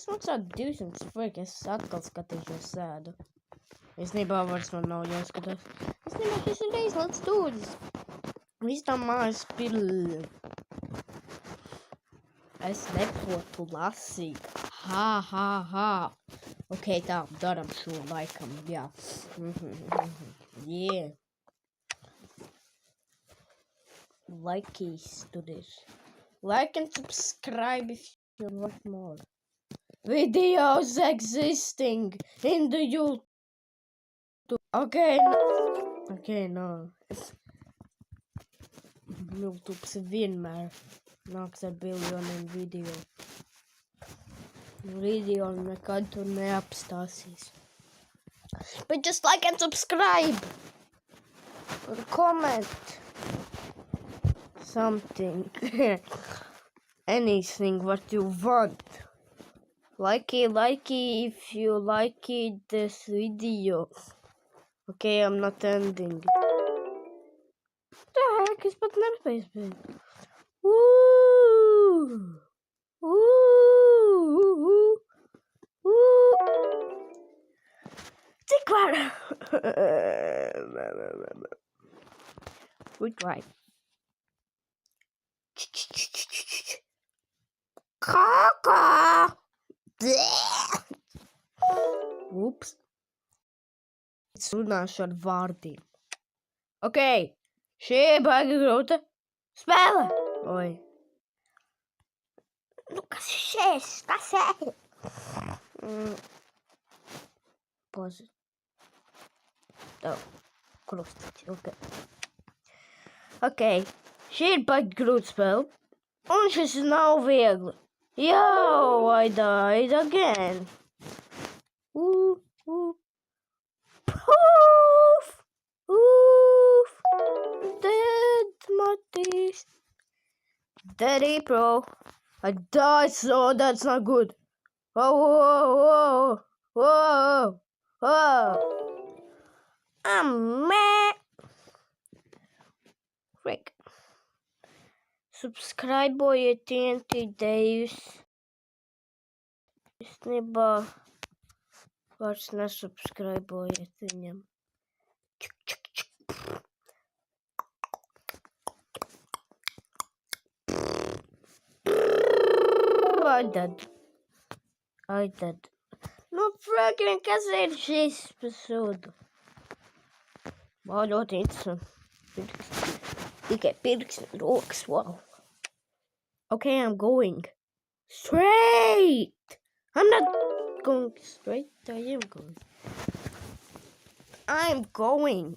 Es maksātu 200 frēk, es atkal skatīšos sēdu. Īstenībā vairs man nav jāskatās. Īstenībā šis ir izlaists stūris. Viss tā mājas pilī. Es neprotu lasīt. Ha. Ok, tā, daram šo laikam, jā. Yeah. Likes tur ir. Like and subscribe if you want more. Videos existing in the YouTube. Okay, no. YouTube's vienmēr nāks ar biljoniem video. Video nekad tur neapstāsīs. But just like and subscribe. Or comment. Something. Anything what you want. Like if you like this video. Okay, I'm not ending. What the heck is but never Facebook? Cik var? Retry. Kaka. Ups. Es runāšu ar vārdiem. Ok. Šī ir baigi grūta spēle. Oi. Nu, kas ir šis? Kas ir? Pause. Tā. Krustiķi. Ok. Šī ir baigi grūta spēle. Un šis nav viegli. Yo, I died again. Poof. Dead, Matīs. Daddy, bro. I died, so that's not good. Whoa. I'm mad. Frick. Subscribe-ojiet TNT Dejus. Īstenībā vairs nesubscribe-ojiet viņam. I did. Nu, frēkļi, kas ir šis episodu? Wow, ļoti interesanti. Tikai pirksti, rokas, wow. Okay, I'm going straight. I'm not going straight. I am going. I'm going.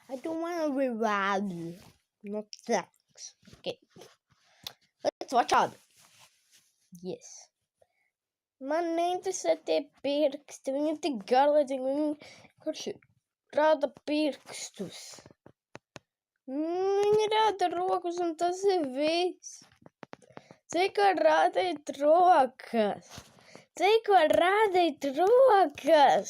I don't want to revive you. Not thanks. Okay. Let's watch out. Yes. Man neinteresē tie pirksti. Viņi ir tik garlaicīgi. Viņi rāda pirkstus. Viņi rāda rokas un tas ir viss. Cik var rādīt rokas? Cik var rādīt rokas?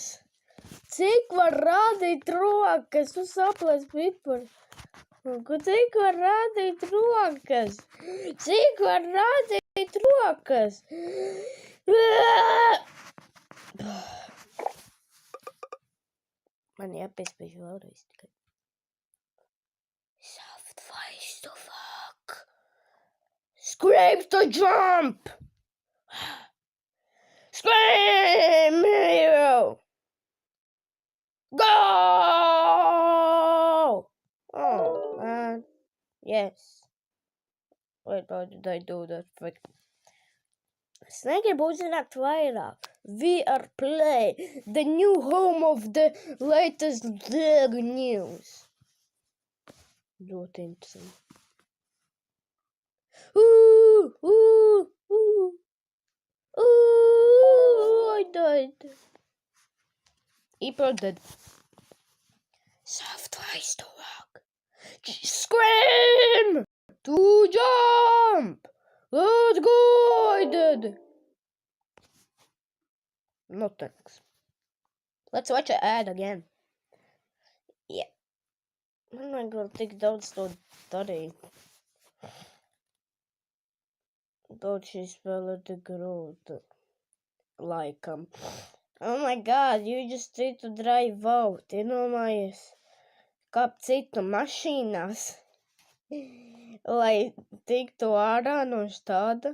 Cik var rādīt rokas? Tu saplēs pipari. Cik var rādīt rokas? Cik var rādīt rokas? Man jāpiespēj vēlreiz tikai. Soft face to fuck. Scrape to jump. Scream, hero. Go! Oh, man. Yes. Wait, how did I do that? Frick. Es negribu uzzināt vairāk. We are Play, the new home of the latest Lego news. Ļoti interesanti. I died. April dead. Soft ways to walk. Scream! To jump! Let's go! I did. No thanks. Let's watch an ad again. Yeah. Man vajag vēl tik daudz to darīt. Kaut šī spēle ir tik grūta. Laikam. Oh my god, you just need to drive out. Iedomājies, kāp citu mašīnās, lai tiktu ārā no stāda.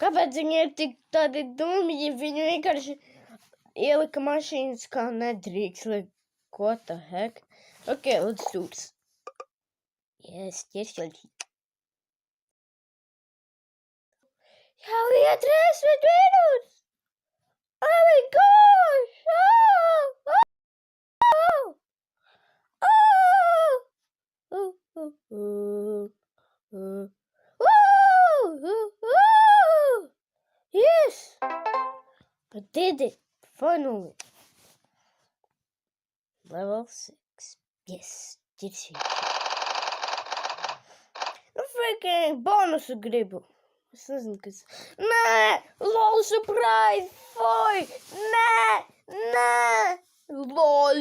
Kāpēc viņi ir tik tādi dumji? Viņi vienkārši ielika mašīnas kā nedrīkst. Like, what the heck? Okay, let's do this. Yes, yes. Jau ir 30 minūtes! Oh my gosh! Yes! I did it! Finally! Level 6. Yes, did it. Nu, freaking bonusu gribu. Es nezinu, kas... Nē! LOL surprise! Foi! Nē! LOL!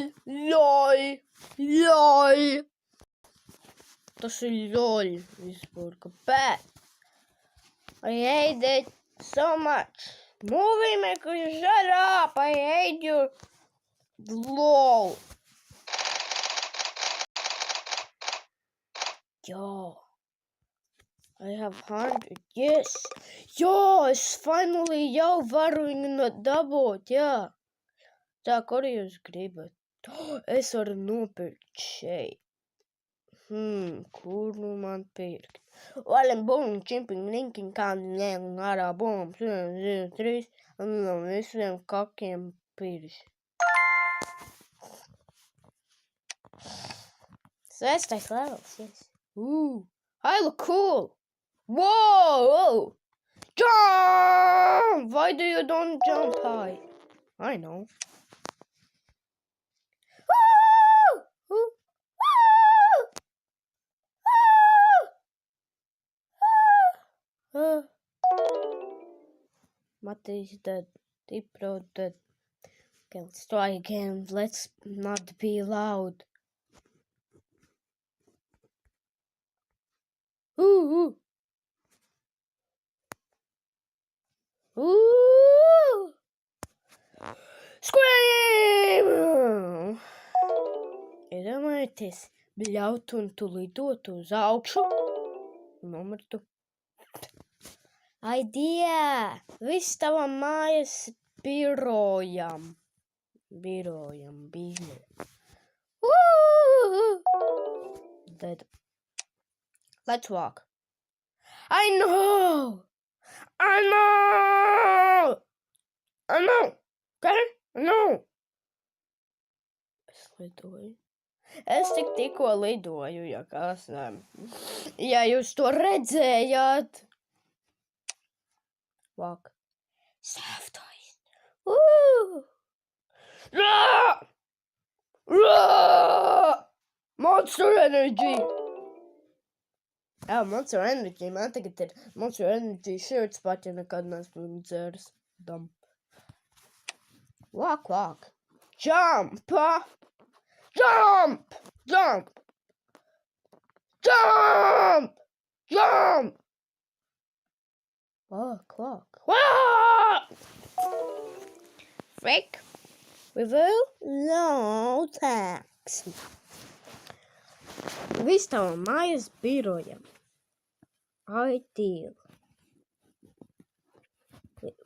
Tas ir LOL vispār, kāpēc? I hate it so much. Movie maker, shut up! I hate you! LOL! Yo! I have 100, yes! Jo, es finally jau varu viņu dabūt, jā! Tā, kur jūs gribat? Es varu nopirkt šeit. Kur nu man pirkt? Vaļam, bum, čimping, linking, kādiem, ārā, bum, 3, un visiem kakiem pirš. 6. levels, yes. I look cool! Whoa! Jump! Why do you don't jump high? I know. Matti is dead. Deep Road dead. Okay, let's try again. Let's not be loud. Ooh! Scream! Iedomājieties, bļaut un tu lidotu uz augšu un nomirtu. Idea! Viss tava mājas birojam. Dead. Let's walk. I know! Okay? No! Es lidoju. Es tikko lidoju, ja kas ne. Ja jūs to redzējāt. Walk. Soft toys. Monster Energy! Jā, Monster Energy. Man tagad ir Monster Energy shirts pat, ja nekad neesmu dzēris. Dumb. Walk. Jump! Jump! Walk! Frick! We will no thanks. Viss tava mājas birojam. Ideal.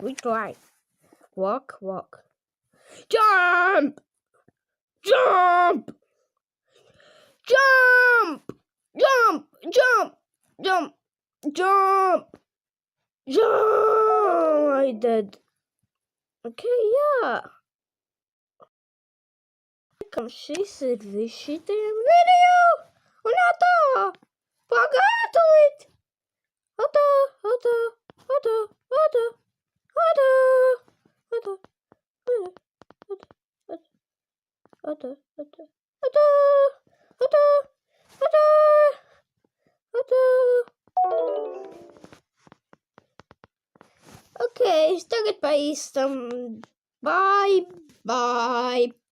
We try. Walk. Jump! I did. Okay, jā. Kam šis ir viss šitiem video? Un atā! Pagātulīt! Okay, tagad pa īstam. Bye.